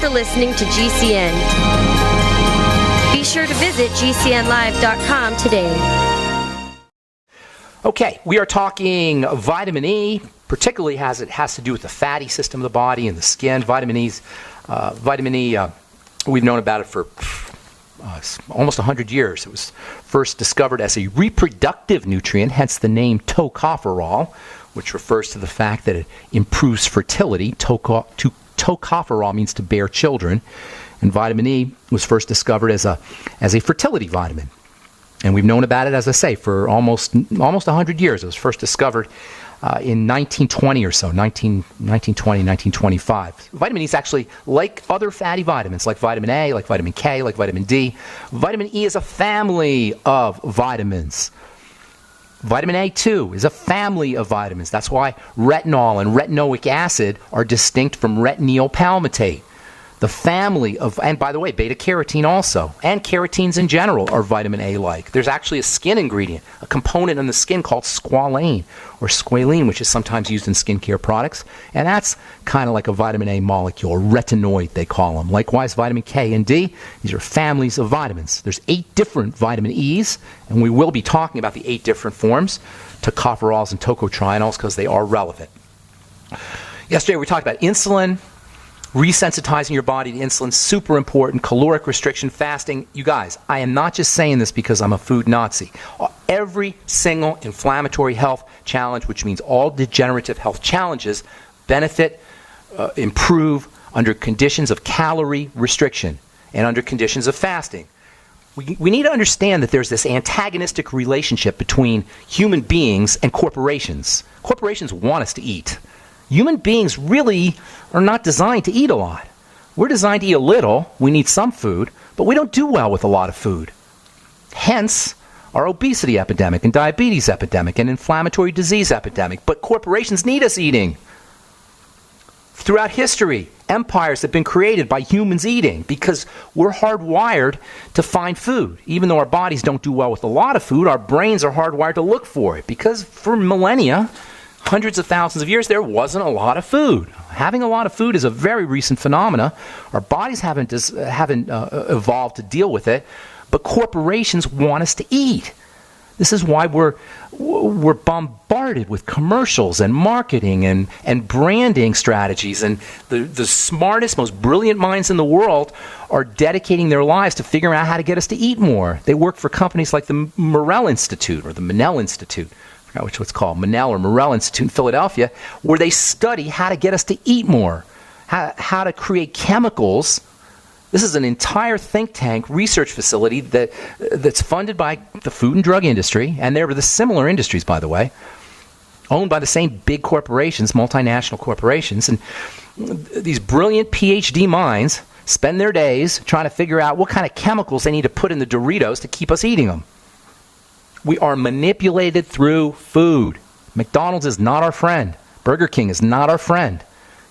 for listening to GCN. Be sure to visit GCNlive.com today. Okay, we are talking vitamin E, particularly as it has to do with the fatty system of the body and the skin. Vitamin E, we've known about it for almost 100 years. It was first discovered as a reproductive nutrient, hence the name tocopherol, which refers to the fact that it improves fertility. Tocopherol means to bear children, and vitamin E was first discovered as a fertility vitamin. And we've known about it, as I say, for almost 100 years. It was first discovered in 1920 or so, 1920, 1925. Vitamin E is actually like other fatty vitamins, like vitamin A, like vitamin K, like vitamin D. Vitamin E is a family of vitamins. Vitamin A, too, is a family of vitamins. That's why retinol and retinoic acid are distinct from retinyl palmitate. The family of, and by the way, beta-carotene also, and carotenes in general are vitamin A-like. There's actually a skin ingredient, a component in the skin called squalane, or squalene, which is sometimes used in skincare products, and that's kind of like a vitamin A molecule, a retinoid they call them. Likewise, vitamin K and D, these are families of vitamins. There's 8 different vitamin E's, and we will be talking about the 8 different forms, tocopherols and tocotrienols, because they are relevant. Yesterday we talked about insulin. Resensitizing your body to insulin, super important. Caloric restriction, fasting. You guys, I am not just saying this because I'm a food Nazi. Every single inflammatory health challenge, which means all degenerative health challenges, benefit, improve under conditions of calorie restriction and under conditions of fasting. We need to understand that there's this antagonistic relationship between human beings and corporations. Corporations want us to eat. Human beings really are not designed to eat a lot. We're designed to eat a little. We need some food, but we don't do well with a lot of food. Hence, our obesity epidemic and diabetes epidemic and inflammatory disease epidemic. But corporations need us eating. Throughout history, empires have been created by humans eating because we're hardwired to find food. Even though our bodies don't do well with a lot of food, our brains are hardwired to look for it because for millennia, hundreds of thousands of years, there wasn't a lot of food. Having a lot of food is a very recent phenomena. Our bodies haven't evolved to deal with it, but corporations want us to eat. This is why we're bombarded with commercials and marketing and branding strategies. And the smartest, most brilliant minds in the world are dedicating their lives to figuring out how to get us to eat more. They work for companies like the Morrell Institute or the Monell Institute. Which what's called Monell or Morrell Institute in Philadelphia, where they study how to get us to eat more, how to create chemicals. This is an entire think tank research facility that's funded by the food and drug industry, and they're the similar industries, by the way, owned by the same big corporations, multinational corporations. And these brilliant PhD minds spend their days trying to figure out what kind of chemicals they need to put in the Doritos to keep us eating them. We are manipulated through food. McDonald's is not our friend. Burger King is not our friend.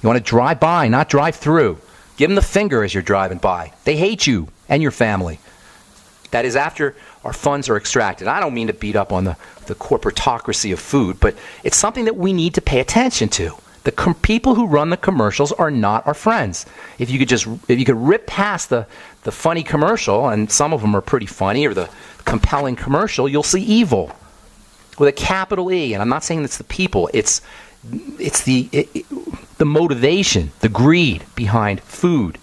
You want to drive by, not drive through. Give them the finger as you're driving by. They hate you and your family. That is after our funds are extracted. I don't mean to beat up on the corporatocracy of food, but it's something that we need to pay attention to. The people who run the commercials are not our friends. If you could rip past the funny commercial, and some of them are pretty funny, or the compelling commercial, you'll see evil with a capital E. And I'm not saying it's the people. It's the motivation, the greed behind food,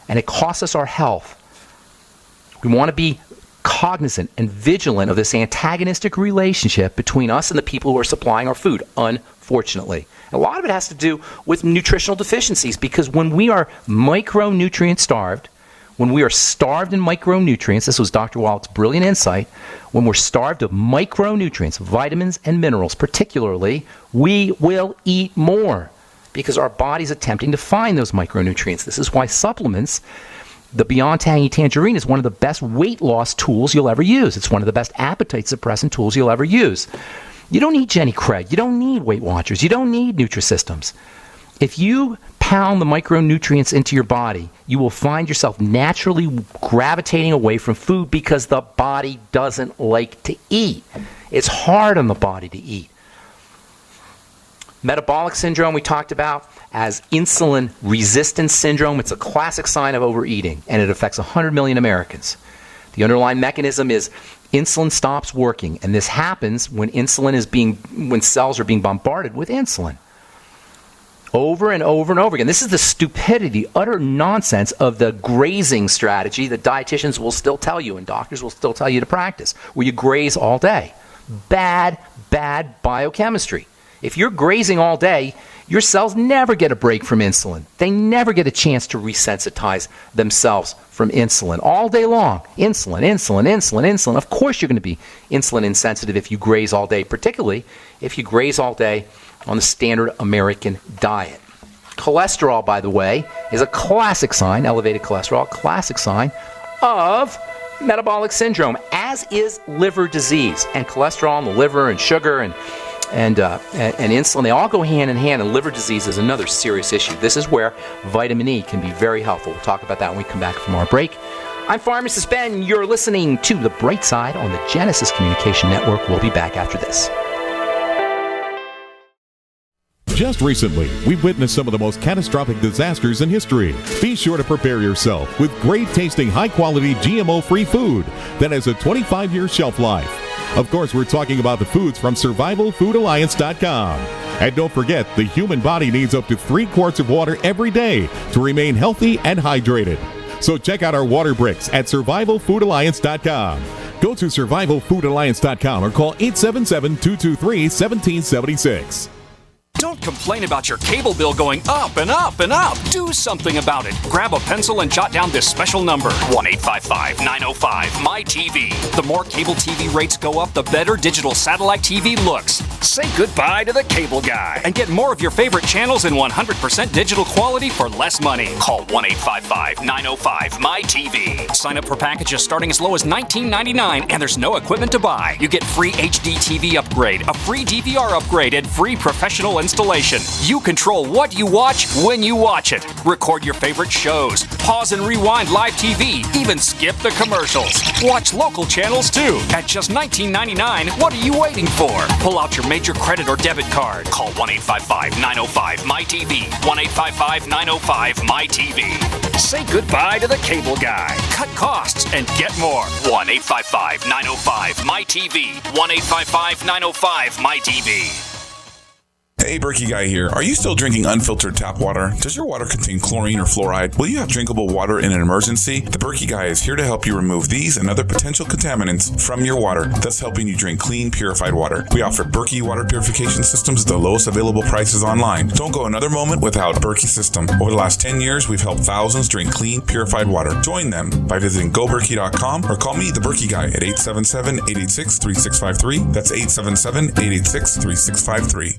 and it costs us our health. We want to be cognizant and vigilant of this antagonistic relationship between us and the people who are supplying our food, unfortunately. A lot of it has to do with nutritional deficiencies, because when we are micronutrient starved, when we are starved in micronutrients, this was Dr. Wallett's brilliant insight, when we're starved of micronutrients, vitamins and minerals particularly, we will eat more because our body's attempting to find those micronutrients. This is why supplements, the Beyond Tangy Tangerine, is one of the best weight loss tools you'll ever use. It's one of the best appetite suppressant tools you'll ever use. You don't need Jenny Craig. You don't need Weight Watchers. You don't need Nutrisystems. If you pound the micronutrients into your body, you will find yourself naturally gravitating away from food because the body doesn't like to eat. It's hard on the body to eat. Metabolic syndrome we talked about. as insulin resistance syndrome. It's a classic sign of overeating, and it affects 100 million Americans. The underlying mechanism is insulin stops working, and this happens when when cells are being bombarded with insulin. Over and over and over again. This is the stupidity, utter nonsense of the grazing strategy that dietitians will still tell you and doctors will still tell you to practice, where you graze all day. Bad biochemistry. If you're grazing all day, your cells never get a break from insulin. They never get a chance to resensitize themselves from insulin. All day long, insulin. Of course you're going to be insulin insensitive if you graze all day, particularly if you graze all day on the standard American diet. Cholesterol, by the way, is a classic sign, elevated cholesterol, classic sign of metabolic syndrome, as is liver disease. And cholesterol and the liver and sugar and insulin, they all go hand in hand, and liver disease is another serious issue. This is where vitamin E can be very helpful. We'll talk about that when we come back from our break. I'm Pharmacist Ben. You're listening to The Bright Side on the Genesis Communication Network. We'll be back after this. Just recently, we've witnessed some of the most catastrophic disasters in history. Be sure to prepare yourself with great-tasting, high-quality, GMO-free food that has a 25-year shelf life. Of course, we're talking about the foods from SurvivalFoodAlliance.com. And don't forget, the human body needs up to 3 quarts of water every day to remain healthy and hydrated. So check out our water bricks at SurvivalFoodAlliance.com. Go to SurvivalFoodAlliance.com or call 877-223-1776. Don't complain about your cable bill going up and up and up. Do something about it. Grab a pencil and jot down this special number, 1-855-905-MY-TV. The more cable TV rates go up, the better digital satellite TV looks. Say goodbye to the cable guy and get more of your favorite channels in 100% digital quality for less money. Call 1-855-905-MY-TV. Sign up for packages starting as low as $19.99, and there's no equipment to buy. You get free HD TV upgrade, a free DVR upgrade, and free professional installation. You control what you watch when you watch it. Record your favorite shows. Pause and rewind live TV. Even skip the commercials. Watch local channels too. At just $19.99, what are you waiting for? Pull out your major credit or debit card. Call 1-855-905-MY-TV. 1-855-905-MY-TV. Say goodbye to the cable guy. Cut costs and get more. 1-855-905-MY-TV. 1-855-905-MY-TV. Hey, Berkey Guy here. Are you still drinking unfiltered tap water? Does your water contain chlorine or fluoride? Will you have drinkable water in an emergency? The Berkey Guy is here to help you remove these and other potential contaminants from your water, thus helping you drink clean, purified water. We offer Berkey water purification systems at the lowest available prices online. Don't go another moment without Berkey system. Over the last 10 years, we've helped thousands drink clean, purified water. Join them by visiting goberkey.com or call me, the Berkey Guy, at 877-886-3653. That's 877-886-3653.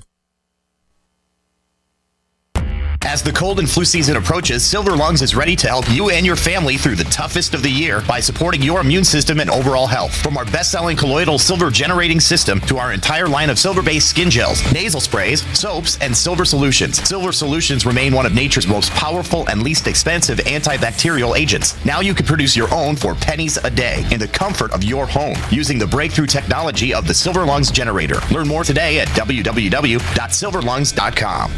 As the cold and flu season approaches, Silver Lungs is ready to help you and your family through the toughest of the year by supporting your immune system and overall health. From our best-selling colloidal silver generating system to our entire line of silver-based skin gels, nasal sprays, soaps, and silver solutions. Silver solutions remain one of nature's most powerful and least expensive antibacterial agents. Now you can produce your own for pennies a day in the comfort of your home using the breakthrough technology of the Silver Lungs generator. Learn more today at www.silverlungs.com.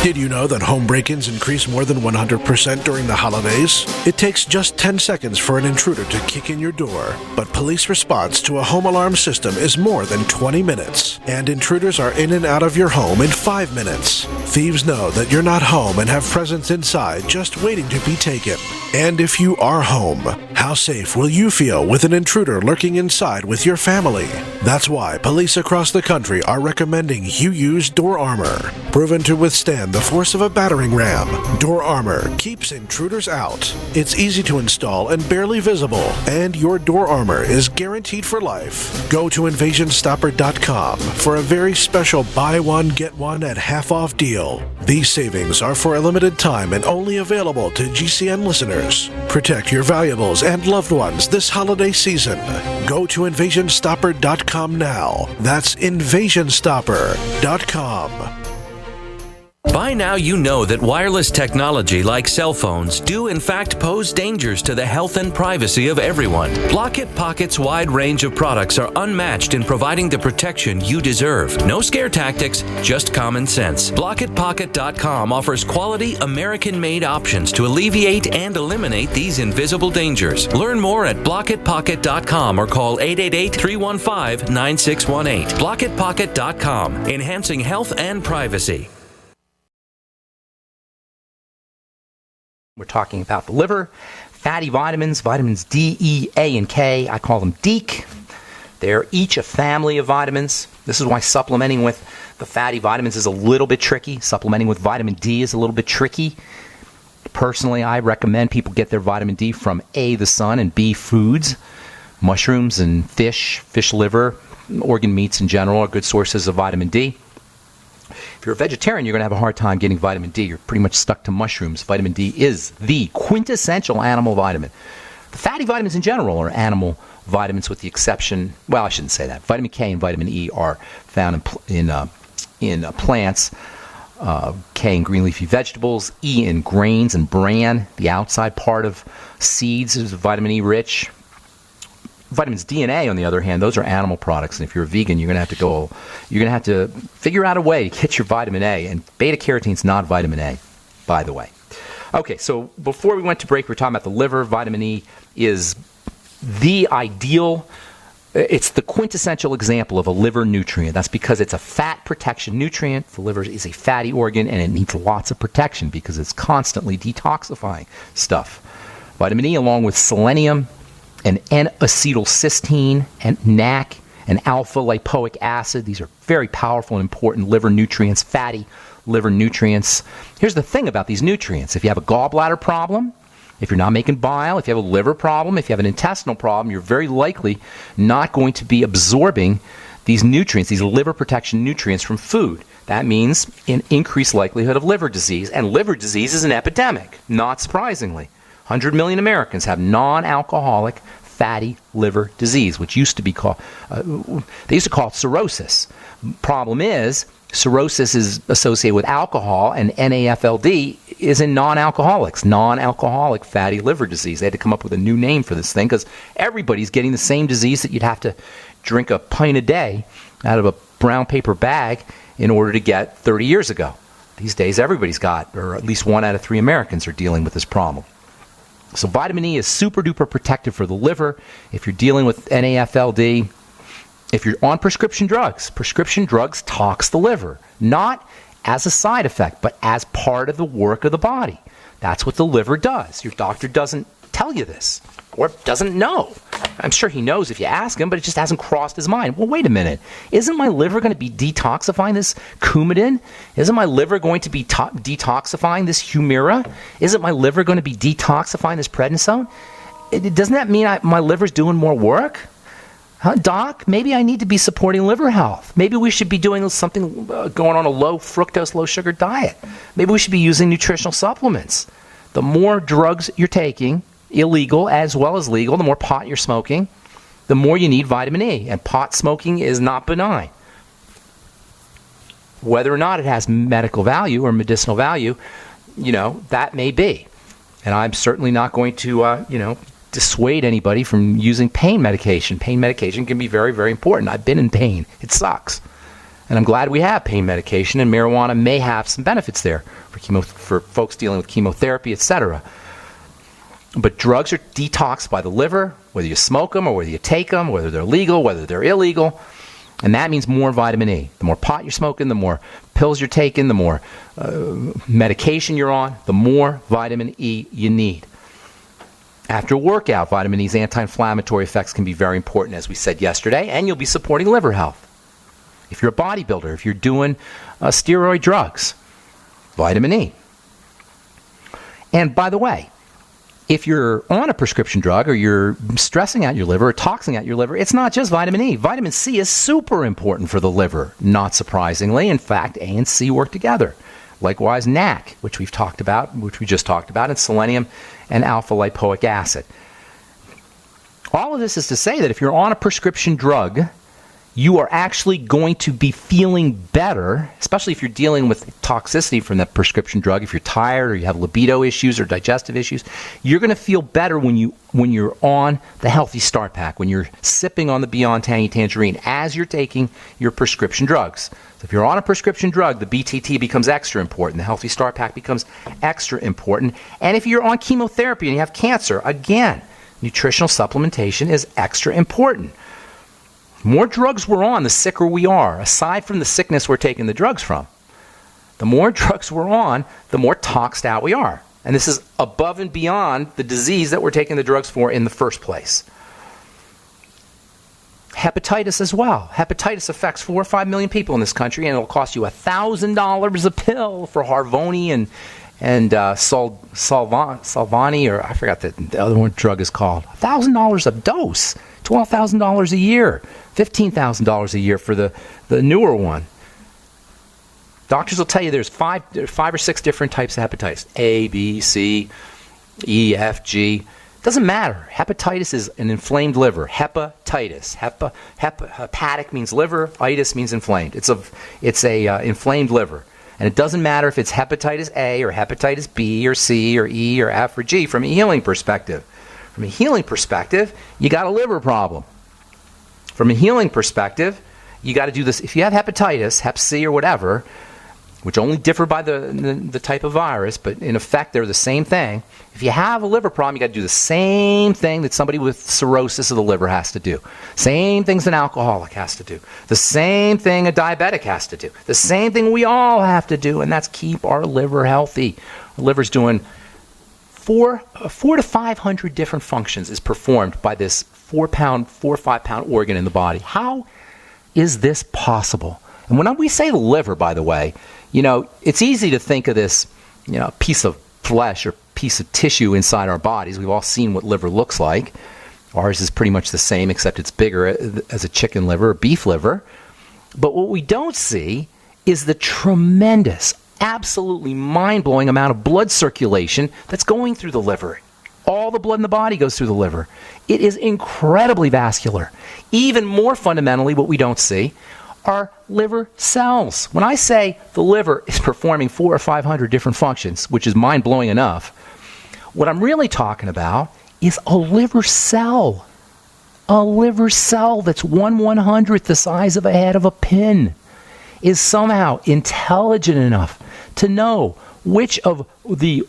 Did you know that home break-ins increase more than 100% during the holidays? It takes just 10 seconds for an intruder to kick in your door, but police response to a home alarm system is more than 20 minutes, and intruders are in and out of your home in 5 minutes. Thieves know that you're not home and have presents inside just waiting to be taken. And if you are home, how safe will you feel with an intruder lurking inside with your family? That's why police across the country are recommending you use Door Armor. Proven to withstand the force of a battering ram, Door Armor keeps intruders out. It's easy to install and barely visible, and your Door Armor is guaranteed for life. Go to InvasionStopper.com for a very special buy one, get one at half off deal. These savings are for a limited time and only available to GCN listeners. Protect your valuables and loved ones this holiday season. Go to InvasionStopper.com now. That's InvasionStopper.com. By now you know that wireless technology like cell phones do in fact pose dangers to the health and privacy of everyone. Block-It Pocket's wide range of products are unmatched in providing the protection you deserve. No scare tactics, just common sense. BlockItPocket.com offers quality American-made options to alleviate and eliminate these invisible dangers. Learn more at BlockItPocket.com or call 888-315-9618. BlockItPocket.com, enhancing health and privacy. We're talking about the liver, fatty vitamins, vitamins D, E, A, and K. I call them DEEK. They're each a family of vitamins. This is why supplementing with the fatty vitamins is a little bit tricky. Supplementing with vitamin D is a little bit tricky. Personally, I recommend people get their vitamin D from A, the sun, and B, foods. Mushrooms and fish liver, organ meats in general are good sources of vitamin D. If you're a vegetarian, you're going to have a hard time getting vitamin D. You're pretty much stuck to mushrooms. Vitamin D is the quintessential animal vitamin. The fatty vitamins in general are animal vitamins with the exception, well, I shouldn't say that. Vitamin K and vitamin E are found in plants, K in green leafy vegetables, E in grains and bran. The outside part of seeds is vitamin E rich. Vitamins D and A, on the other hand, those are animal products, and if you're a vegan, you're going to have to figure out a way to get your vitamin A, and beta-carotene is not vitamin A, by the way. Okay, so before we went to break, we were talking about the liver. Vitamin E is the ideal, it's the quintessential example of a liver nutrient. That's because it's a fat protection nutrient. The liver is a fatty organ, and it needs lots of protection because it's constantly detoxifying stuff. Vitamin E, along with selenium, and N-acetylcysteine, and NAC, and alpha-lipoic acid. These are very powerful and important liver nutrients, fatty liver nutrients. Here's the thing about these nutrients. If you have a gallbladder problem, if you're not making bile, if you have a liver problem, if you have an intestinal problem, you're very likely not going to be absorbing these nutrients, these liver protection nutrients from food. That means an increased likelihood of liver disease. And liver disease is an epidemic, not surprisingly. 100 million Americans have non-alcoholic fatty liver disease, which used to be called, they used to call it cirrhosis. Problem is, cirrhosis is associated with alcohol, and NAFLD is in non-alcoholics, non-alcoholic fatty liver disease. They had to come up with a new name for this thing because everybody's getting the same disease that you'd have to drink a pint a day out of a brown paper bag in order to get 30 years ago. These days, everybody's got, or at least 1 out of 3 Americans are dealing with this problem. So vitamin E is super duper protective for the liver. If you're dealing with NAFLD, if you're on prescription drugs tox the liver, not as a side effect, but as part of the work of the body. That's what the liver does. Your doctor doesn't tell you this, or doesn't know. I'm sure he knows if you ask him, but it just hasn't crossed his mind. Well, wait a minute. Isn't my liver going to be detoxifying this Coumadin? Isn't my liver going to be detoxifying this Humira? Isn't my liver going to be detoxifying this prednisone? Doesn't that mean my liver's doing more work? Huh, Doc, maybe I need to be supporting liver health. Maybe we should be doing something, going on a low fructose, low sugar diet. Maybe we should be using nutritional supplements. The more drugs you're taking, illegal as well as legal, the more pot you're smoking, the more you need vitamin E. And pot smoking is not benign. Whether or not it has medical value or medicinal value, that may be. And I'm certainly not going to, dissuade anybody from using pain medication. Pain medication can be very, very important. I've been in pain. It sucks. And I'm glad we have pain medication, and marijuana may have some benefits there for folks dealing with chemotherapy, etc. But drugs are detoxed by the liver, whether you smoke them or whether you take them, whether they're legal, whether they're illegal. And that means more vitamin E. The more pot you're smoking, the more pills you're taking, the more medication you're on, the more vitamin E you need. After a workout, vitamin E's anti-inflammatory effects can be very important, as we said yesterday, and you'll be supporting liver health. If you're a bodybuilder, if you're doing steroid drugs, vitamin E. And by the way, if you're on a prescription drug or you're stressing out your liver or toxing out your liver, it's not just vitamin E. Vitamin C is super important for the liver, not surprisingly. In fact, A and C work together. Likewise, NAC, which we just talked about, and selenium and alpha-lipoic acid. All of this is to say that if you're on a prescription drug, you are actually going to be feeling better, especially if you're dealing with toxicity from that prescription drug. If you're tired or you have libido issues or digestive issues, you're going to feel better when you're on the Healthy Start Pack, when you're sipping on the Beyond Tangy Tangerine as you're taking your prescription drugs. So if you're on a prescription drug, the BTT becomes extra important. The Healthy Start Pack becomes extra important. And if you're on chemotherapy and you have cancer, again, nutritional supplementation is extra important. The more drugs we're on, the sicker we are, aside from the sickness we're taking the drugs from. The more drugs we're on, the more toxed out we are. And this is above and beyond the disease that we're taking the drugs for in the first place. Hepatitis as well. Hepatitis affects 4 or 5 million people in this country, and it'll cost you $1,000 a pill for Harvoni and Salvani, or I forgot the other one drug is called. $1,000 a dose, $12,000 a year, $15,000 a year for the newer one. Doctors will tell you there's five or six different types of hepatitis: A, B, C, E, F, G. Doesn't matter. Hepatitis is an inflamed liver. Hepatitis. Hepatic means liver. Itis means inflamed. It's a inflamed liver. And it doesn't matter if it's hepatitis A or hepatitis B or C or E or F or G from a healing perspective. From a healing perspective, you got a liver problem. From a healing perspective, you got to do this. If you have hepatitis, hep C or whatever, which only differ by the type of virus, but in effect they're the same thing. If you have a liver problem, you got to do the same thing that somebody with cirrhosis of the liver has to do. Same things an alcoholic has to do. The same thing a diabetic has to do. The same thing we all have to do, and that's keep our liver healthy. Our liver's doing 4 to 500 different functions is performed by this 4 or 5 pound organ in the body. How is this possible? And when we say liver, by the way, it's easy to think of this, piece of flesh or piece of tissue inside our bodies. We've all seen what liver looks like. Ours is pretty much the same, except it's bigger as a chicken liver or beef liver. But what we don't see is the tremendous, absolutely mind-blowing amount of blood circulation that's going through the liver. All the blood in the body goes through the liver. It is incredibly vascular. Even more fundamentally, what we don't see are liver cells. When I say the liver is performing 400 or 500 different functions, which is mind-blowing enough, what I'm really talking about is a liver cell. A liver cell that's 1/100th the size of a head of a pin is somehow intelligent enough to know which of the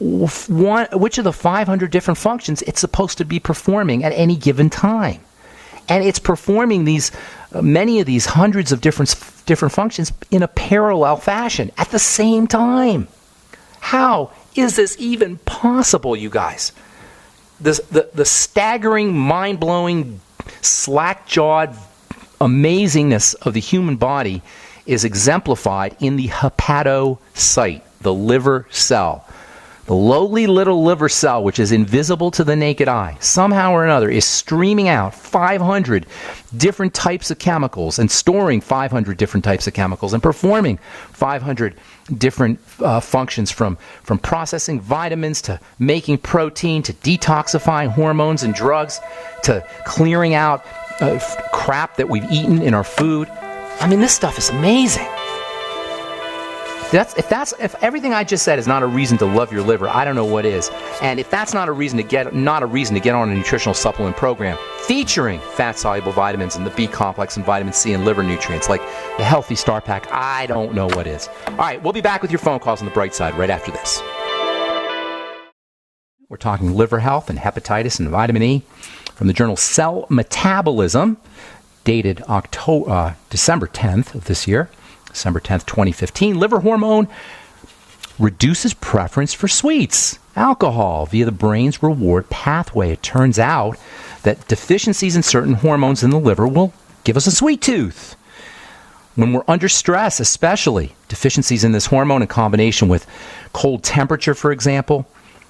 500 different functions it's supposed to be performing at any given time. And it's performing many of these hundreds of different functions in a parallel fashion at the same time. How is this even possible, you guys? The staggering, mind-blowing, slack-jawed amazingness of the human body is exemplified in the hepatocyte, the liver cell. The lowly little liver cell, which is invisible to the naked eye, somehow or another is streaming out 500 different types of chemicals and storing 500 different types of chemicals and performing 500 different functions from processing vitamins to making protein to detoxifying hormones and drugs to clearing out crap that we've eaten in our food. I mean, this stuff is amazing. If everything I just said is not a reason to love your liver, I don't know what is. And if that's not a reason to get on a nutritional supplement program featuring fat-soluble vitamins and the B complex and vitamin C and liver nutrients like the Healthy Start Pack, I don't know what is. All right, we'll be back with your phone calls on the bright side right after this. We're talking liver health and hepatitis and vitamin E from the journal Cell Metabolism, dated December 10th of this year. December 10th, 2015, liver hormone reduces preference for sweets, alcohol via the brain's reward pathway. It turns out that deficiencies in certain hormones in the liver will give us a sweet tooth. When we're under stress, especially deficiencies in this hormone in combination with cold temperature, for example,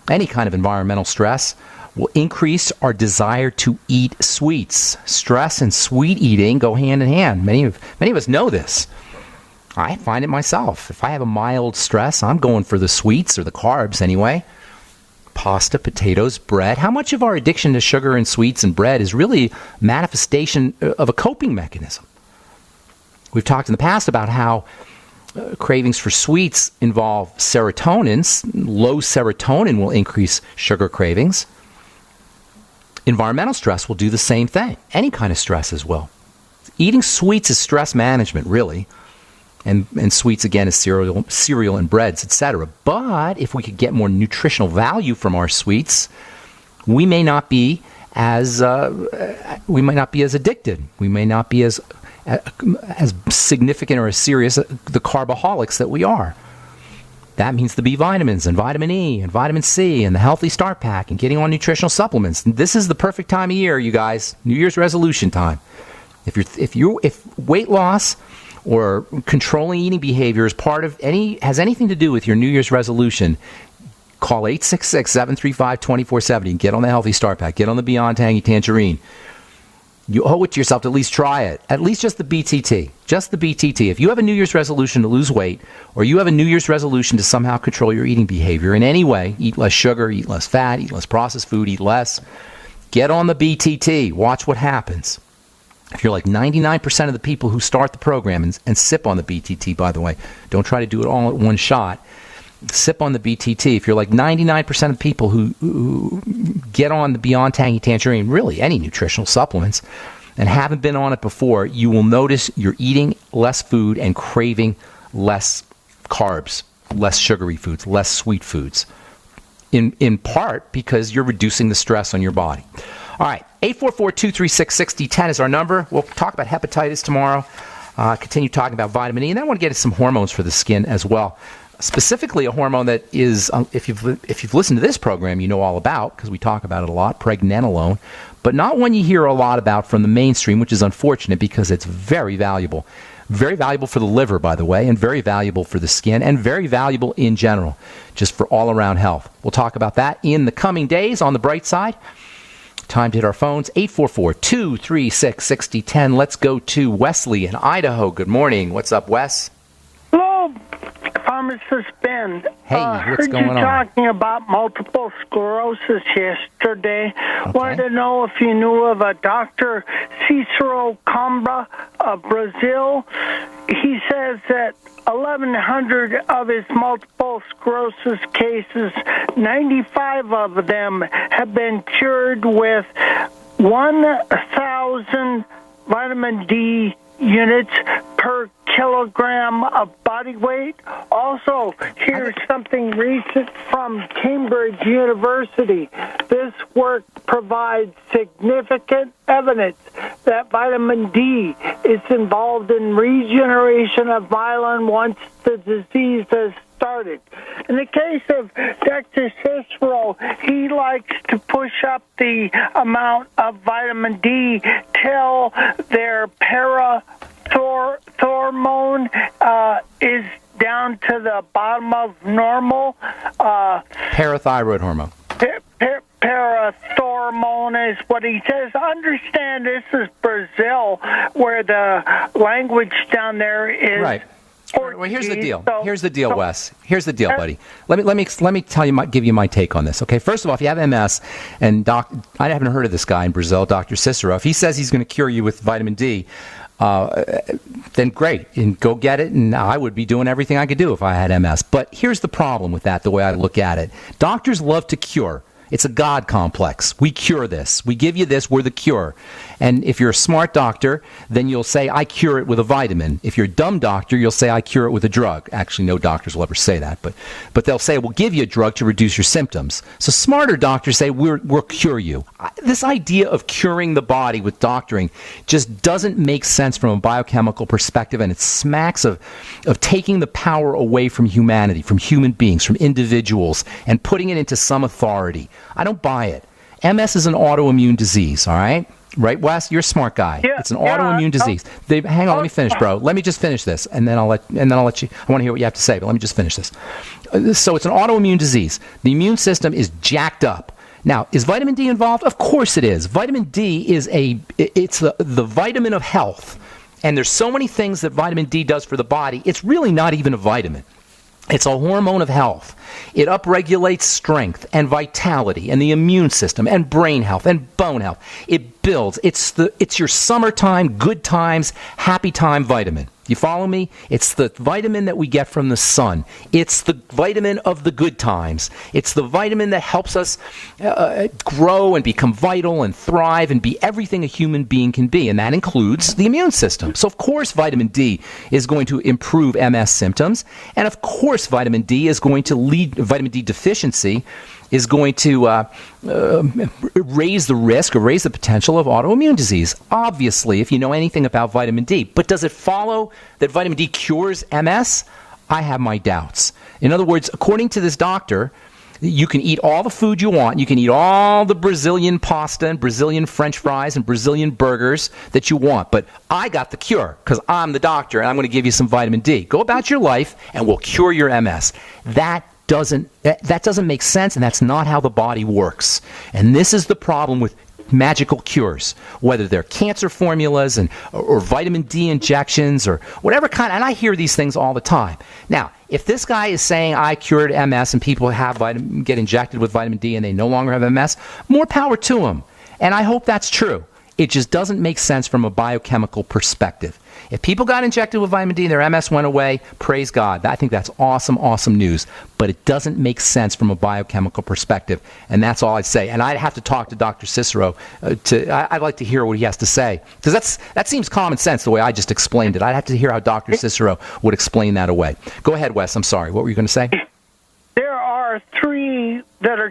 any kind of environmental stress, will increase our desire to eat sweets. Stress and sweet eating go hand in hand. Many of us know this. I find it myself. If I have a mild stress, I'm going for the sweets or the carbs anyway. Pasta, potatoes, bread. How much of our addiction to sugar and sweets and bread is really manifestation of a coping mechanism? We've talked in the past about how cravings for sweets involve serotonin. Low serotonin will increase sugar cravings. Environmental stress will do the same thing. Any kind of stress as well. Eating sweets is stress management, really. And sweets, again, is cereal and breads, etc. But if we could get more nutritional value from our sweets, we may not be as addicted. We may not be as significant or as serious the carboholics that we are. That means the B vitamins and vitamin E and vitamin C and the Healthy Start Pack and getting on nutritional supplements. And this is the perfect time of year, you guys. New Year's resolution time. If weight loss or controlling eating behavior is has anything to do with your New Year's resolution, call 866-735-2470 and get on the Healthy Start Pack. Get on the Beyond Tangy Tangerine. You owe it to yourself to at least try it. At least just the BTT. Just the BTT. If you have a New Year's resolution to lose weight, or you have a New Year's resolution to somehow control your eating behavior in any way, eat less sugar, eat less fat, eat less processed food, eat less, get on the BTT. Watch what happens. If you're like 99% of the people who start the program and sip on the BTT, by the way, don't try to do it all at one shot. Sip on the BTT. If you're like 99% of people who get on the Beyond Tangy Tangerine, really any nutritional supplements, and haven't been on it before, you will notice you're eating less food and craving less carbs, less sugary foods, less sweet foods. In part because you're reducing the stress on your body. All right, 844-236-6010 is our number. We'll talk about hepatitis tomorrow. Continue talking about vitamin E, and then I want to get into some hormones for the skin as well. Specifically, a hormone that is, if you've listened to this program, you know all about, because we talk about it a lot, pregnenolone, but not one you hear a lot about from the mainstream, which is unfortunate because it's very valuable. Very valuable for the liver, by the way, and very valuable for the skin, and very valuable in general, just for all-around health. We'll talk about that in the coming days on the bright side. Time to hit our phones, 844-236-6010. Let's go to Wesley in Idaho. Good morning. What's up, Wes? Hello, Pharmacist Ben. Hey, what's going on? Heard you talking about multiple sclerosis yesterday. Okay. Wanted to know if you knew of a Dr. Cicero Coimbra of Brazil. He says that 1,100 of his multiple sclerosis cases, 95 of them have been cured with 1,000 vitamin D units per kilogram of body weight. Also, here's something recent from Cambridge University. This work provides significant evidence that vitamin D is involved in regeneration of myelin once the disease has started. In the case of Dr. Cicero, he likes to push up the amount of vitamin D till their parathormone is down to the bottom of normal. Parathyroid hormone. Parathormone is what he says. Understand this is Brazil, where the language down there is right. Portuguese. Well, here's the deal. Here's the deal, Wes. Here's the deal, buddy. Let me tell you, give you my take on this. Okay, first of all, if you have MS, and I haven't heard of this guy in Brazil, Dr. Cicero. If he says he's going to cure you with vitamin D, then great, and go get it. And I would be doing everything I could do if I had MS. But here's the problem with that, the way I look at it. Doctors love to cure. It's a God complex. We cure this. We give you this. We're the cure. And if you're a smart doctor, then you'll say, I cure it with a vitamin. If you're a dumb doctor, you'll say, I cure it with a drug. Actually, no doctors will ever say that. But they'll say, we'll give you a drug to reduce your symptoms. So smarter doctors say, we'll cure you. This idea of curing the body with doctoring just doesn't make sense from a biochemical perspective, and it smacks of taking the power away from humanity, from human beings, from individuals, and putting it into some authority. I don't buy it. MS is an autoimmune disease, all right? Right, Wes? You're a smart guy. Yeah, it's an autoimmune disease. Hang on, let me finish, bro. Let me just finish this, and then I'll let you. I want to hear what you have to say, but let me just finish this. So it's an autoimmune disease. The immune system is jacked up. Now, is vitamin D involved? Of course it is. Vitamin D is the vitamin of health, and there's so many things that vitamin D does for the body. It's really not even a vitamin. It's a hormone of health. It upregulates strength and vitality and the immune system and brain health and bone health. It builds. It's your summertime, good times, happy time vitamin. You follow me? It's the vitamin that we get from the sun. It's the vitamin of the good times. It's the vitamin that helps us grow and become vital and thrive and be everything a human being can be, and that includes the immune system. So, of course, vitamin D is going to improve MS symptoms, and of course, vitamin D deficiency is going to raise the risk or raise the potential of autoimmune disease. Obviously, if you know anything about vitamin D. But does it follow that vitamin D cures MS? I have my doubts. In other words, according to this doctor, you can eat all the food you want. You can eat all the Brazilian pasta and Brazilian French fries and Brazilian burgers that you want. But I got the cure because I'm the doctor and I'm going to give you some vitamin D. Go about your life and we'll cure your MS. That doesn't make sense, and that's not how the body works. And this is the problem with magical cures, whether they're cancer formulas or vitamin D injections or whatever kind. And I hear these things all the time. Now, if this guy is saying I cured MS and people get injected with vitamin D and they no longer have MS, more power to him. And I hope that's true. It just doesn't make sense from a biochemical perspective. If people got injected with vitamin D and their MS went away, praise God. I think that's awesome, awesome news. But it doesn't make sense from a biochemical perspective. And that's all I'd say. And I'd have to talk to Dr. Cicero. I'd like to hear what he has to say. Because that seems common sense the way I just explained it. I'd have to hear how Dr. Cicero would explain that away. Go ahead, Wes. I'm sorry. What were you going to say? There are 3 that are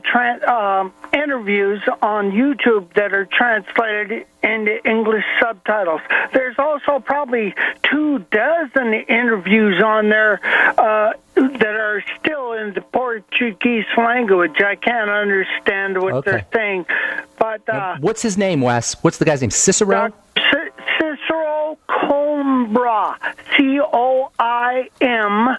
interviews on YouTube that are translated into English subtitles. There's also probably 24 interviews on there that are still in the Portuguese language. I can't understand what they're saying. But what's his name, Wes? What's the guy's name? Cicero? Cicero Coimbra. Coimbra.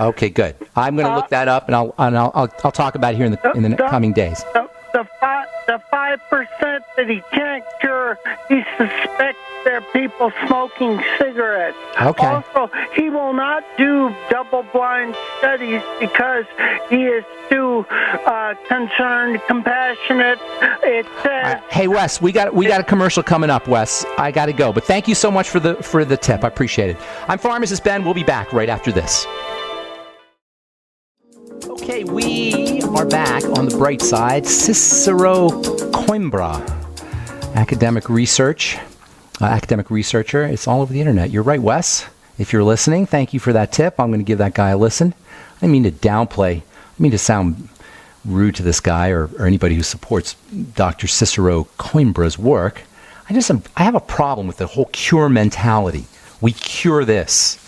Okay, good. I'm going to look that up, and I'll talk about it here in the coming days. The 5% that he can't cure, he suspects they're people smoking cigarettes. Okay. Also, he will not do double-blind studies because he is too concerned, compassionate. It says. Hey, Wes, we got a commercial coming up, Wes. I got to go, but thank you so much for the tip. I appreciate it. I'm Pharmacist Ben. We'll be back right after this. Okay, we are back on the bright side. Cicero Coimbra, academic researcher. It's all over the internet. You're right, Wes. If you're listening, thank you for that tip. I'm going to give that guy a listen. I didn't mean to downplay. I mean to sound rude to this guy or anybody who supports Dr. Cicero Coimbra's work. I have a problem with the whole cure mentality. We cure this.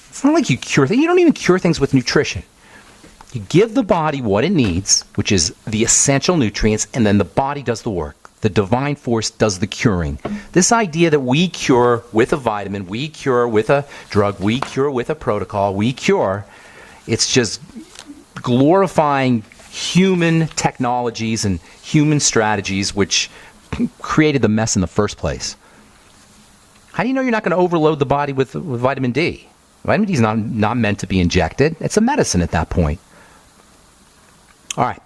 It's not like you cure things. You don't even cure things with nutrition. You give the body what it needs, which is the essential nutrients, and then the body does the work. The divine force does the curing. This idea that we cure with a vitamin, we cure with a drug, we cure with a protocol, it's just glorifying human technologies and human strategies which created the mess in the first place. How do you know you're not going to overload the body with vitamin D? Vitamin D is not meant to be injected. It's a medicine at that point. All right.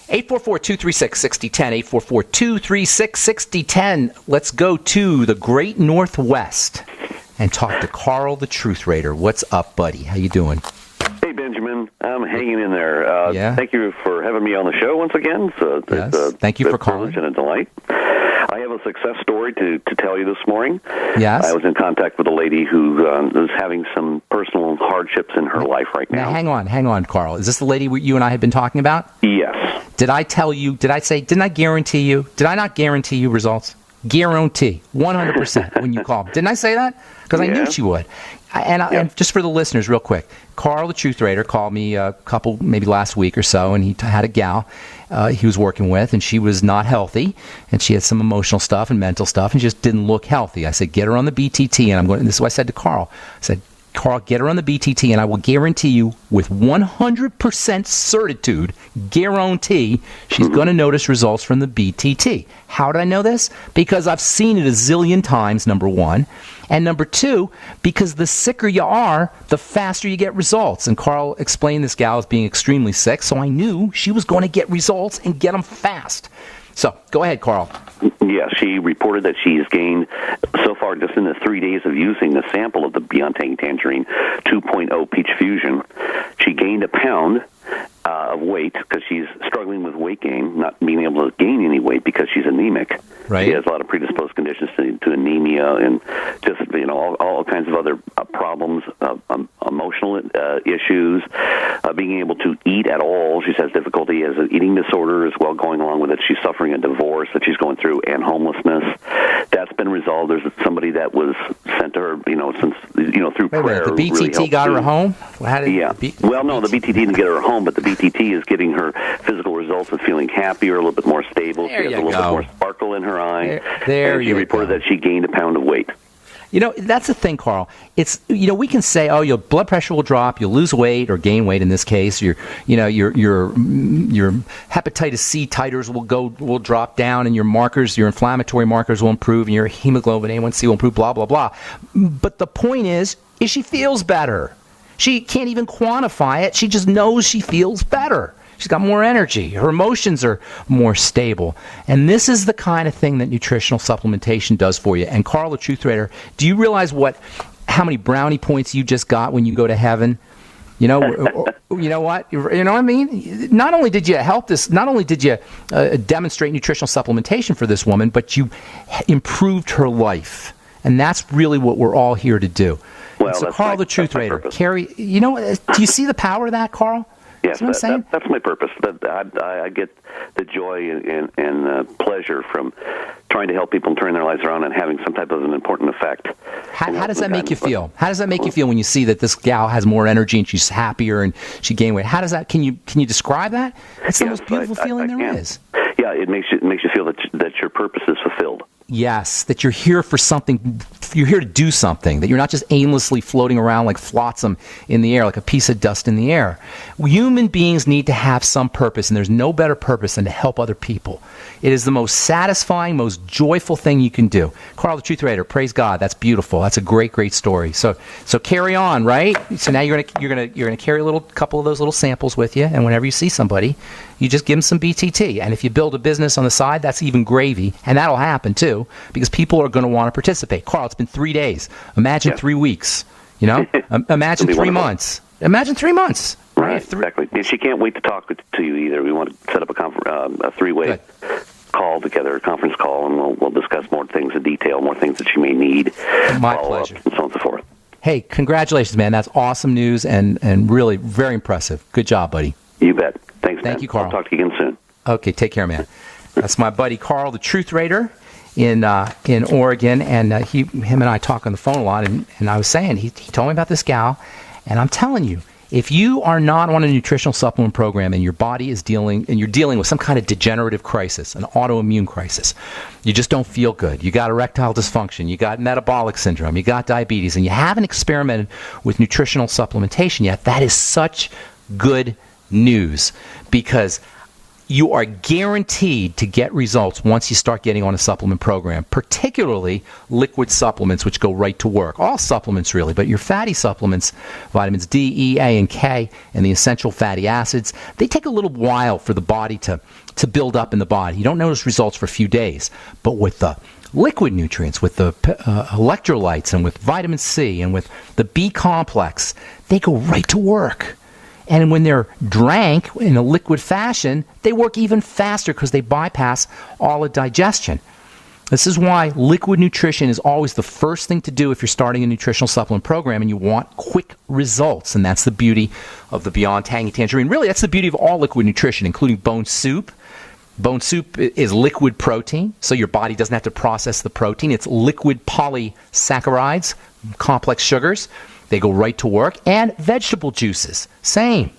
844-236-6010, 844-236-6010. Let's go to the Great Northwest and talk to Carl, the Truth Raider. What's up, buddy? How you doing? Hey, Benjamin. I'm hanging in there. Thank you for having me on the show once again. Thank you for calling. It's a privilege and a delight. I have a success story to tell you this morning. Yes. I was in contact with a lady who is having some personal hardships in her life right now. Now, hang on, Carl. Is this the lady you and I had been talking about? Yes. Didn't I guarantee you? Did I not guarantee you results? Guarantee, 100% when you call. Didn't I say that? Because I knew she would. And just for the listeners, real quick, Carl, the Truth Raider, called me a couple, maybe last week or so, and he had a gal he was working with, and she was not healthy, and she had some emotional stuff and mental stuff, and just didn't look healthy. I said, get her on the BTT, and this is what I said to Carl. I said, Carl, get her on the BTT, and I will guarantee you with 100% certitude, guarantee, she's going to notice results from the BTT. How did I know this? Because I've seen it a zillion times, number one. And number two, because the sicker you are, the faster you get results. And Carl explained this gal as being extremely sick, so I knew she was going to get results and get them fast. So go ahead, Carl. Yeah, she reported that she's gained, so far just in the 3 days of using the sample of the Beyond Tangy Tangerine 2.0 Peach Fusion, she gained a pound of weight because she's struggling with weight gain, not being able to gain any weight because she's anemic. Right. She has a lot of predisposed conditions to anemia and just all kinds of other problems, emotional issues, being able to eat at all. She has difficulty, has an eating disorder as well going along with it. She's suffering a divorce that she's going through and homelessness. That's been resolved. There's somebody that was sent to her, through prayer. The BTT really got her too. home? Well, no, the BTT didn't get her home, but the BTT is getting her physical results of feeling happier, a little bit more stable. There she has you a little go. bit more sparkle in her eye. There and she you reported go. that she gained a pound of weight. That's the thing, Carl. It's we can say, oh, your blood pressure will drop, you'll lose weight or gain weight. In this case, your hepatitis C titers will drop down, and your inflammatory markers will improve, and your hemoglobin A1C will improve. Blah blah blah. But the point is she feels better. She can't even quantify it. She just knows she feels better. She's got more energy. Her emotions are more stable. And this is the kind of thing that nutritional supplementation does for you. And Carl, the Truth Raider, do you realize how many brownie points you just got when you go to heaven? You know what? You know what I mean? Not only did you help this, not only did you demonstrate nutritional supplementation for this woman, but you improved her life. And that's really what we're all here to do. Well, so Carl, the Truth Raider, purpose. Carrie, do you see the power of that, Carl? Yes, that's my purpose. I get the joy and pleasure from trying to help people turn their lives around and having some type of an important effect. How does that make you feel? How does that make you feel when you see that this gal has more energy and she's happier and she gained weight? How does that? Can you describe that? It's the most beautiful feeling there is. Yeah, it makes you feel that your purpose is fulfilled. Yes, that you're here for something. You're here to do something. That you're not just aimlessly floating around like flotsam in the air, like a piece of dust in the air. Human beings need to have some purpose, and there's no better purpose than to help other people. It is the most satisfying, most joyful thing you can do. Carl, the Truth Raider, praise God. That's beautiful. That's a great, great story. So carry on, right? So now you're gonna carry a couple of those little samples with you, and whenever you see somebody, you just give them some BTT. And if you build a business on the side, that's even gravy, and that'll happen too, because people are going to want to participate. Carl, it's been 3 days. Imagine 3 weeks. Imagine 3 months. Imagine 3 months. Right, exactly. And she can't wait to talk to you either. We want to set up a three-way call together, a conference call, and we'll discuss more things in detail, more things that she may need. My pleasure. And so on and so forth. Hey, congratulations, man. That's awesome news and really very impressive. Good job, buddy. You bet. Thanks, man. Thank you, Carl. I'll talk to you again soon. Okay, take care, man. That's my buddy Carl, the Truth Raider in Oregon, and him and I talk on the phone a lot, and I was saying, he told me about this gal, and I'm telling you, if you are not on a nutritional supplement program and your body is dealing with some kind of degenerative crisis, an autoimmune crisis, you just don't feel good, you got erectile dysfunction, you got metabolic syndrome, you got diabetes, and you haven't experimented with nutritional supplementation yet, that is such good news, because you are guaranteed to get results once you start getting on a supplement program, particularly liquid supplements, which go right to work. All supplements, really, but your fatty supplements, vitamins D, E, A, and K, and the essential fatty acids, they take a little while for the body to build up in the body. You don't notice results for a few days, but with the liquid nutrients, with the electrolytes, and with vitamin C, and with the B complex, they go right to work. And when they're drank in a liquid fashion, they work even faster because they bypass all of digestion. This is why liquid nutrition is always the first thing to do if you're starting a nutritional supplement program and you want quick results. And that's the beauty of the Beyond Tangy Tangerine. Really, that's the beauty of all liquid nutrition, including bone soup. Bone soup is liquid protein, so your body doesn't have to process the protein. It's liquid polysaccharides, complex sugars. They go right to work. And vegetable juices, same.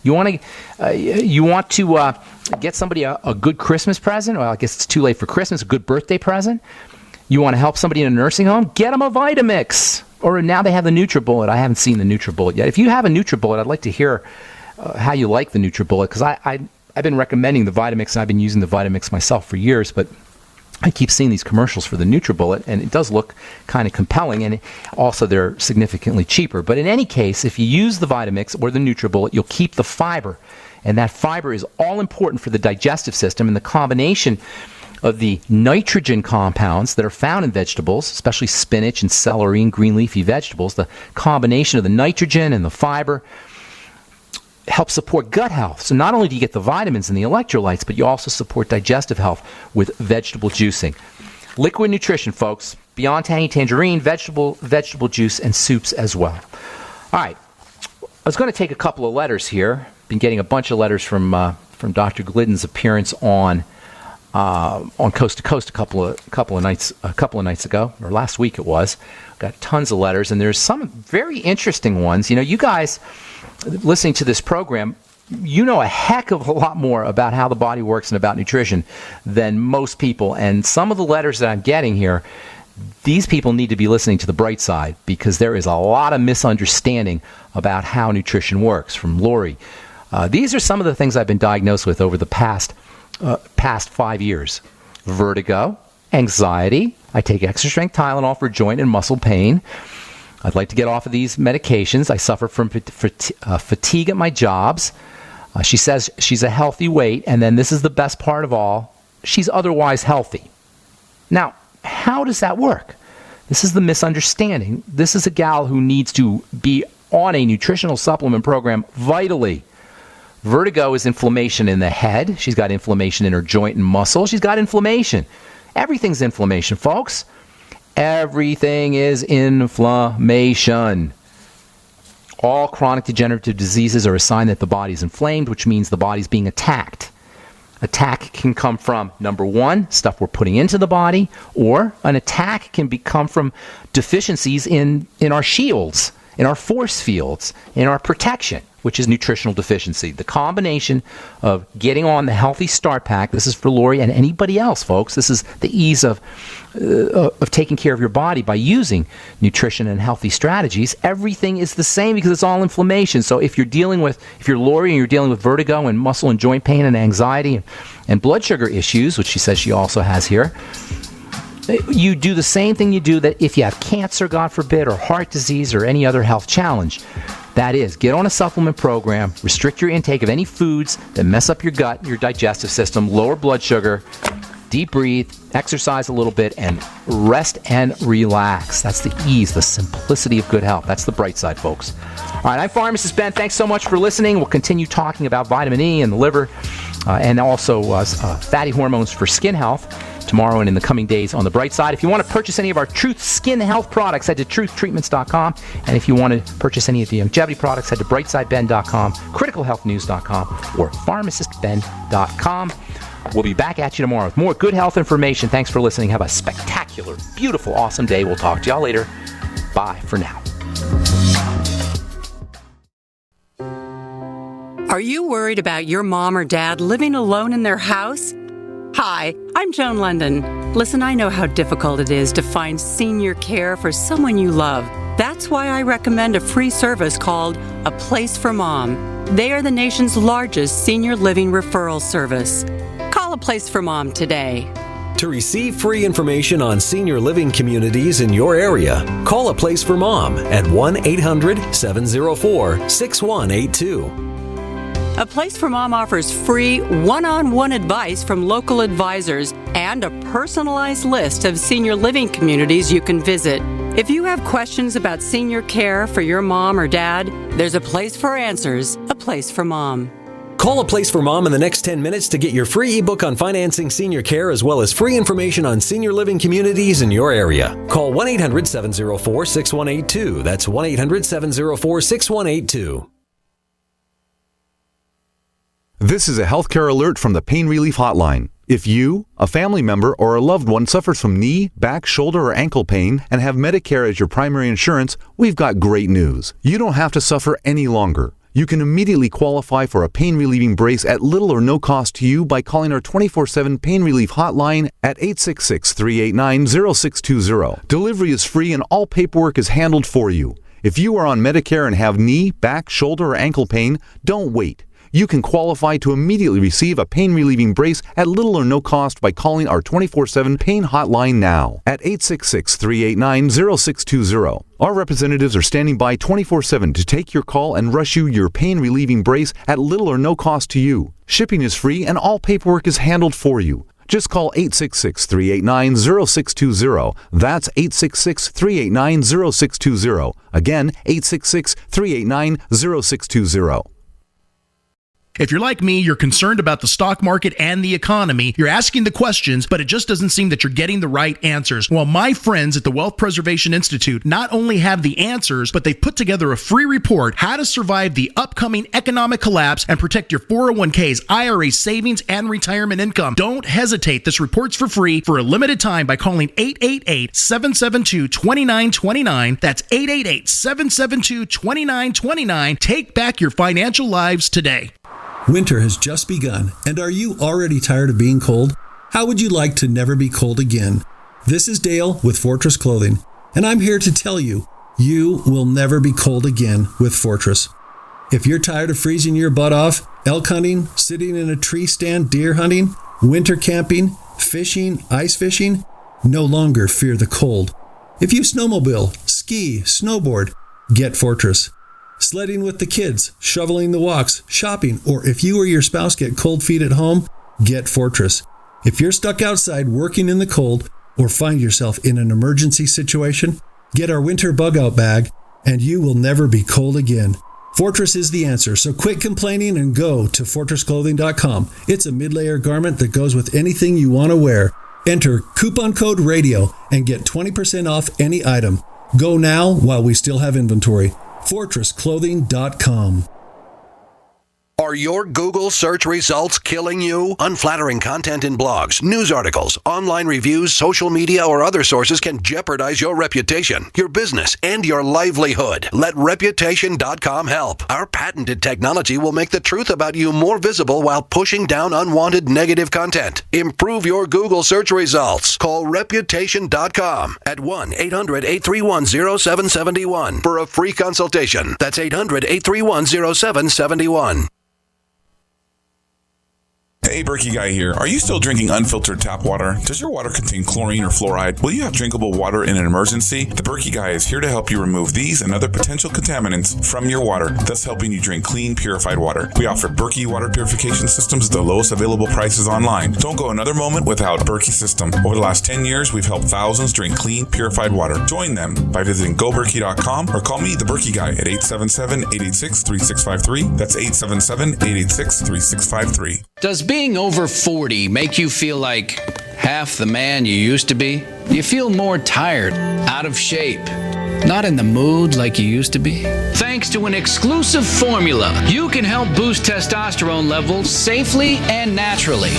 You want to get somebody a good Christmas present? Well, I guess it's too late for Christmas. A good birthday present. You want to help somebody in a nursing home? Get them a Vitamix. Or now they have the NutriBullet. I haven't seen the NutriBullet yet. If you have a NutriBullet, I'd like to hear how you like the NutriBullet, because I've been recommending the Vitamix, and I've been using the Vitamix myself for years. But I keep seeing these commercials for the NutriBullet, and it does look kind of compelling, and also they're significantly cheaper. But in any case, if you use the Vitamix or the NutriBullet, you'll keep the fiber, and that fiber is all important for the digestive system, and the combination of the nitrogen compounds that are found in vegetables, especially spinach and celery and green leafy vegetables, the combination of the nitrogen and the fiber helps support gut health. So not only do you get the vitamins and the electrolytes, but you also support digestive health with vegetable juicing. Liquid nutrition, folks. Beyond tangy tangerine, vegetable juice, and soups as well. All right. I was going to take a couple of letters here. Been getting a bunch of letters from Dr. Glidden's appearance on Coast to Coast a couple of nights ago, or last week it was. Got tons of letters, and there's some very interesting ones. You know, you guys listening to this program, you know a heck of a lot more about how the body works and about nutrition than most people. And some of the letters that I'm getting here, these people need to be listening to the bright side, because there is a lot of misunderstanding about how nutrition works. From Lori, these are some of the things I've been diagnosed with over the past 5 years. Vertigo, anxiety. I take extra strength Tylenol for joint and muscle pain. I'd like to get off of these medications. I suffer from fatigue at my jobs. She says she's a healthy weight, and then this is the best part of all, she's otherwise healthy. Now, how does that work? This is the misunderstanding. This is a gal who needs to be on a nutritional supplement program vitally. Vertigo is inflammation in the head. She's got inflammation in her joint and muscle. She's got inflammation. Everything's inflammation, folks. Everything is inflammation. All chronic degenerative diseases are a sign that the body's inflamed, which means the body's being attacked. Attack can come from, number one, stuff we're putting into the body, or an attack can come from deficiencies in our shields, in our force fields, in our protection, which is nutritional deficiency. The combination of getting on the Healthy Start Pack, this is for Lori and anybody else, folks. This is the ease of taking care of your body by using nutrition and healthy strategies. Everything is the same because it's all inflammation. So if you're Lori and you're dealing with vertigo and muscle and joint pain and anxiety and blood sugar issues, which she says she also has here, you do the same thing you do that if you have cancer, God forbid, or heart disease or any other health challenge. That is, get on a supplement program, restrict your intake of any foods that mess up your gut, your digestive system, lower blood sugar, deep breathe, exercise a little bit, and rest and relax. That's the ease, the simplicity of good health. That's the bright side, folks. All right, I'm Pharmacist Ben. Thanks so much for listening. We'll continue talking about vitamin E and the liver, and also fatty hormones for skin health tomorrow and in the coming days on the bright side. If you want to purchase any of our Truth Skin Health products, head to truthtreatments.com. And if you want to purchase any of the longevity products, head to brightsideben.com, criticalhealthnews.com, or pharmacistben.com. We'll be back at you tomorrow with more good health information. Thanks for listening. Have a spectacular, beautiful, awesome day. We'll talk to y'all later. Bye for now. Are you worried about your mom or dad living alone in their house? Hi, I'm Joan London. Listen, I know how difficult it is to find senior care for someone you love. That's why I recommend a free service called A Place for Mom. They are the nation's largest senior living referral service. Call A Place for Mom today. To receive free information on senior living communities in your area, call A Place for Mom at 1-800-704-6182. A Place for Mom offers free one-on-one advice from local advisors and a personalized list of senior living communities you can visit. If you have questions about senior care for your mom or dad, there's a place for answers, A Place for Mom. Call A Place for Mom in the next 10 minutes to get your free ebook on financing senior care as well as free information on senior living communities in your area. Call 1-800-704-6182. That's 1-800-704-6182. This is a healthcare alert from the Pain Relief Hotline. If you, a family member, or a loved one suffers from knee, back, shoulder, or ankle pain and have Medicare as your primary insurance, we've got great news. You don't have to suffer any longer. You can immediately qualify for a pain-relieving brace at little or no cost to you by calling our 24/7 Pain Relief Hotline at 866-389-0620. Delivery is free and all paperwork is handled for you. If you are on Medicare and have knee, back, shoulder, or ankle pain, don't wait. you can qualify to immediately receive a pain-relieving brace at little or no cost by calling our 24/7 pain hotline now at 866-389-0620. Our representatives are standing by 24/7 to take your call and rush you your pain-relieving brace at little or no cost to you. Shipping is free and all paperwork is handled for you. Just call 866-389-0620. That's 866-389-0620. Again, 866-389-0620. If you're like me, you're concerned about the stock market and the economy. You're asking the questions, but it just doesn't seem that you're getting the right answers. Well, my friends at the Wealth Preservation Institute not only have the answers, but they've put together a free report, How to Survive the Upcoming Economic Collapse and Protect Your 401ks, IRA savings, and retirement income. Don't hesitate. This report's for free for a limited time by calling 888-772-2929. That's 888-772-2929. Take back your financial lives today. Winter has just begun, and are you already tired of being cold? How would you like to never be cold again? This is Dale with Fortress Clothing, and I'm here to tell you, you will never be cold again with Fortress. If you're tired of freezing your butt off, elk hunting, sitting in a tree stand, deer hunting, winter camping, fishing, ice fishing, no longer fear the cold. If you snowmobile, ski, snowboard, get Fortress. Sledding with the kids, shoveling the walks, shopping, or if you or your spouse get cold feet at home, get Fortress. If you're stuck outside working in the cold or find yourself in an emergency situation, get our winter bug out bag and you will never be cold again. Fortress is the answer, so quit complaining and go to fortressclothing.com. It's a mid-layer garment that goes with anything you want to wear. Enter coupon code RADIO and get 20% off any item. Go now while we still have inventory. fortressclothing.com. Are your Google search results killing you? Unflattering content in blogs, news articles, online reviews, social media, or other sources can jeopardize your reputation, your business, and your livelihood. Let Reputation.com help. Our patented technology will make the truth about you more visible while pushing down unwanted negative content. Improve your Google search results. Call Reputation.com at 1-800-831-0771 for a free consultation. That's 800-831-0771. Hey, Berkey Guy here. Are you still drinking unfiltered tap water? Does your water contain chlorine or fluoride? Will you have drinkable water in an emergency? The Berkey Guy is here to help you remove these and other potential contaminants from your water, thus helping you drink clean, purified water. We offer Berkey water purification systems at the lowest available prices online. Don't go another moment without Berkey system. Over the last 10 years, we've helped thousands drink clean, purified water. Join them by visiting goberkey.com or call me, the Berkey Guy, at 877-886-3653. That's 877-886-3653. Does being over 40 make you feel like half the man you used to be? Do you feel more tired, out of shape, not in the mood like you used to be? Thanks to an exclusive formula, you can help boost testosterone levels safely and naturally.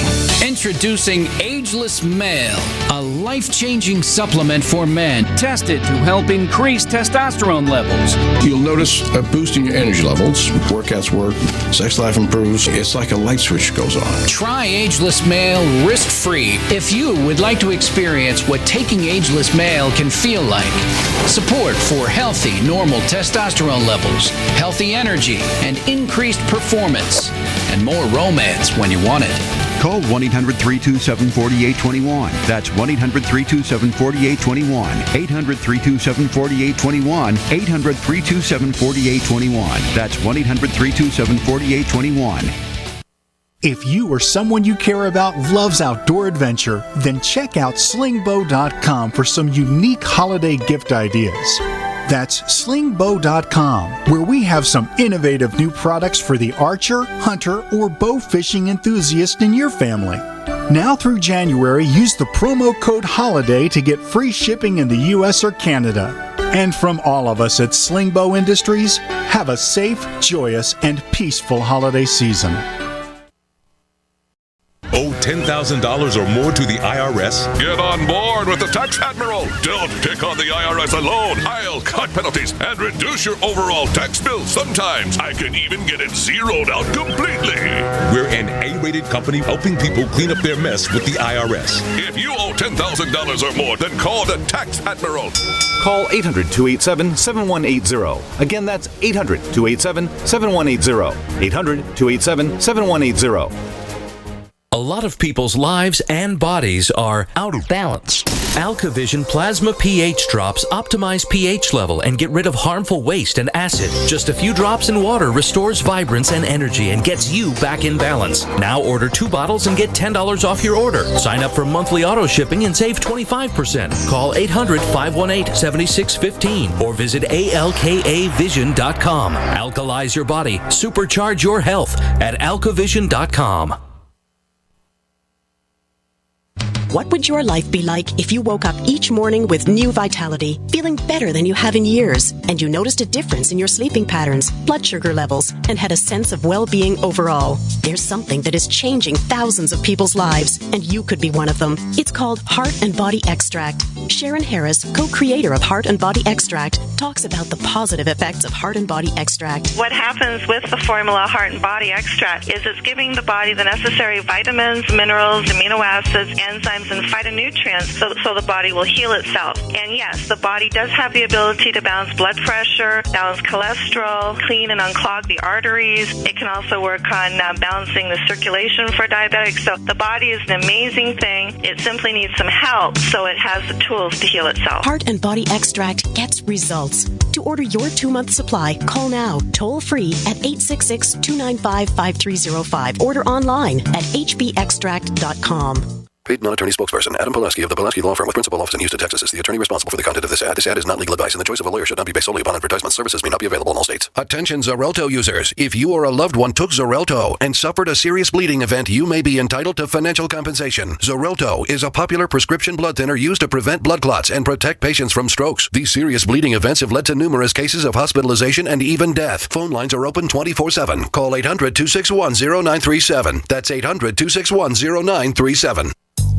Introducing Ageless Male, a life-changing supplement for men tested to help increase testosterone levels. You'll notice a boost in your energy levels. Workouts work, sex life improves. It's like a light switch goes on. Try Ageless Male risk-free if you would like to experience what taking Ageless Male can feel like. Support for healthy, normal testosterone levels, healthy energy, and increased performance, and more romance when you want it. Call 1-800-327-4821. That's 1-800-327-4821. 800-327-4821. 800-327-4821. That's 1-800-327-4821. If you or someone you care about loves outdoor adventure, then check out slingbow.com for some unique holiday gift ideas. That's slingbow.com, where we have some innovative new products for the archer, hunter, or bow fishing enthusiast in your family. Now through January, use the promo code HOLIDAY to get free shipping in the U.S. or Canada. And from all of us at Slingbow Industries, have a safe, joyous, and peaceful holiday season. $10,000 or more to the IRS? Get on board with the Tax Admiral. Don't pick on the IRS alone. I'll cut penalties and reduce your overall tax bill. Sometimes I can even get it zeroed out completely. We're an A-rated company helping people clean up their mess with the IRS. If you owe $10,000 or more, then call the Tax Admiral. Call 800-287-7180. Again, that's 800-287-7180. 800-287-7180. A lot of people's lives and bodies are out of balance. AlkaVision Plasma pH drops optimize pH level and get rid of harmful waste and acid. Just a few drops in water restores vibrance and energy and gets you back in balance. Now order 2 bottles and get $10 off your order. Sign up for monthly auto shipping and save 25%. Call 800-518-7615 or visit alkavision.com. Alkalize your body. Supercharge your health at alkavision.com. What would your life be like if you woke up each morning with new vitality, feeling better than you have in years, and you noticed a difference in your sleeping patterns, blood sugar levels, and had a sense of well-being overall? There's something that is changing thousands of people's lives, and you could be one of them. It's called Heart and Body Extract. Sharon Harris, co-creator of Heart and Body Extract, talks about the positive effects of Heart and Body Extract. What happens with the formula Heart and Body Extract is it's giving the body the necessary vitamins, minerals, amino acids, enzymes, and phytonutrients so the body will heal itself. And yes, the body does have the ability to balance blood pressure, balance cholesterol, clean and unclog the arteries. It can also work on balancing the circulation for diabetics. So the body is an amazing thing. It simply needs some help so it has the tools to heal itself. Heart and Body Extract gets results. To order your 2-month supply, call now, toll free at 866-295-5305. Order online at hbextract.com. Paid non-attorney spokesperson Adam Pulaski of the Pulaski Law Firm with principal office in Houston, Texas is the attorney responsible for the content of this ad. This ad is not legal advice, and the choice of a lawyer should not be based solely upon advertisement. Services may not be available in all states. Attention Xarelto users. If you or a loved one took Xarelto and suffered a serious bleeding event, you may be entitled to financial compensation. Xarelto is a popular prescription blood thinner used to prevent blood clots and protect patients from strokes. These serious bleeding events have led to numerous cases of hospitalization and even death. Phone lines are open 24/7. Call 800-261-0937. That's 800-261-0937.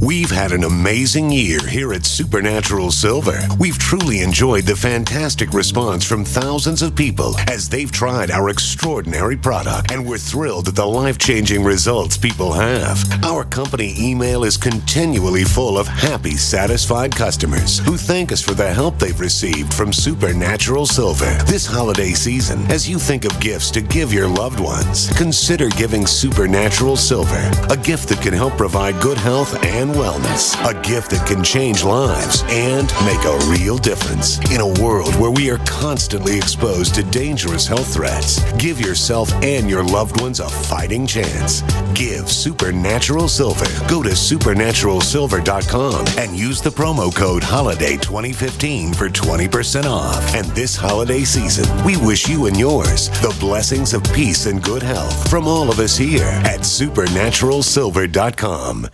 We've had an amazing year here at Supernatural Silver. We've truly enjoyed the fantastic response from thousands of people as they've tried our extraordinary product, and we're thrilled at the life-changing results people have. Our company email is continually full of happy, satisfied customers who thank us for the help they've received from Supernatural Silver. This holiday season, as you think of gifts to give your loved ones, consider giving Supernatural Silver, a gift that can help provide good health and wellness, a gift that can change lives and make a real difference. In a world where we are constantly exposed to dangerous health threats, give yourself and your loved ones a fighting chance. Give Supernatural Silver. Go to supernaturalsilver.com and use the promo code HOLIDAY2015 for 20% off. And this holiday season, we wish you and yours the blessings of peace and good health from all of us here at supernaturalsilver.com.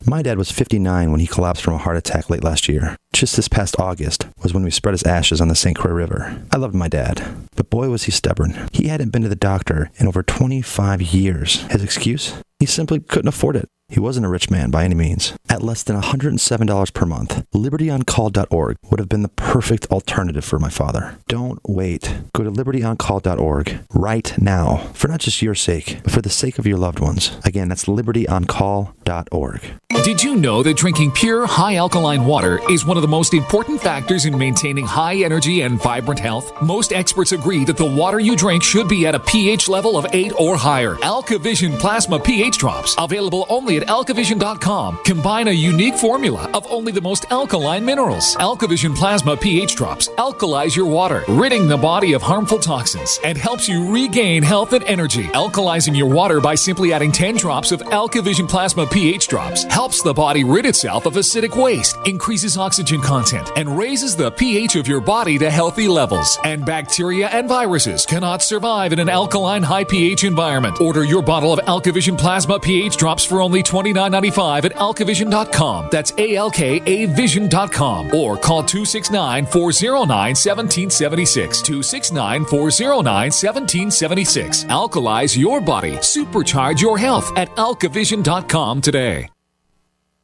My dad was 59 when he collapsed from a heart attack late last year. Just this past August was when we spread his ashes on the St. Croix River. I loved my dad, but boy was he stubborn. He hadn't been to the doctor in over 25 years. His excuse? He simply couldn't afford it. He wasn't a rich man by any means. At less than $107 per month, libertyoncall.org would have been the perfect alternative for my father. Don't wait. Go to libertyoncall.org right now, for not just your sake, but for the sake of your loved ones. Again, that's libertyoncall.org. Did you know that drinking pure, high alkaline water is one of the most important factors in maintaining high energy and vibrant health? Most experts agree that the water you drink should be at a pH level of 8 or higher. AlkaVision Plasma pH drops, available only at alkavision.com, combine a unique formula of only the most alkaline minerals. AlkaVision Plasma pH drops alkalize your water, ridding the body of harmful toxins, and helps you regain health and energy. Alkalizing your water by simply adding 10 drops of AlkaVision Plasma pH drops helps the body rid itself of acidic waste, increases oxygen content, and raises the pH of your body to healthy levels. And bacteria and viruses cannot survive in an alkaline high pH environment. Order your bottle of AlkaVision Plasma pH drops for only $29.95 at alkavision.com. That's ALKAvision.com. Or call 269-409-1776. 269-409-1776. Alkalize your body. Supercharge your health at alkavision.com today.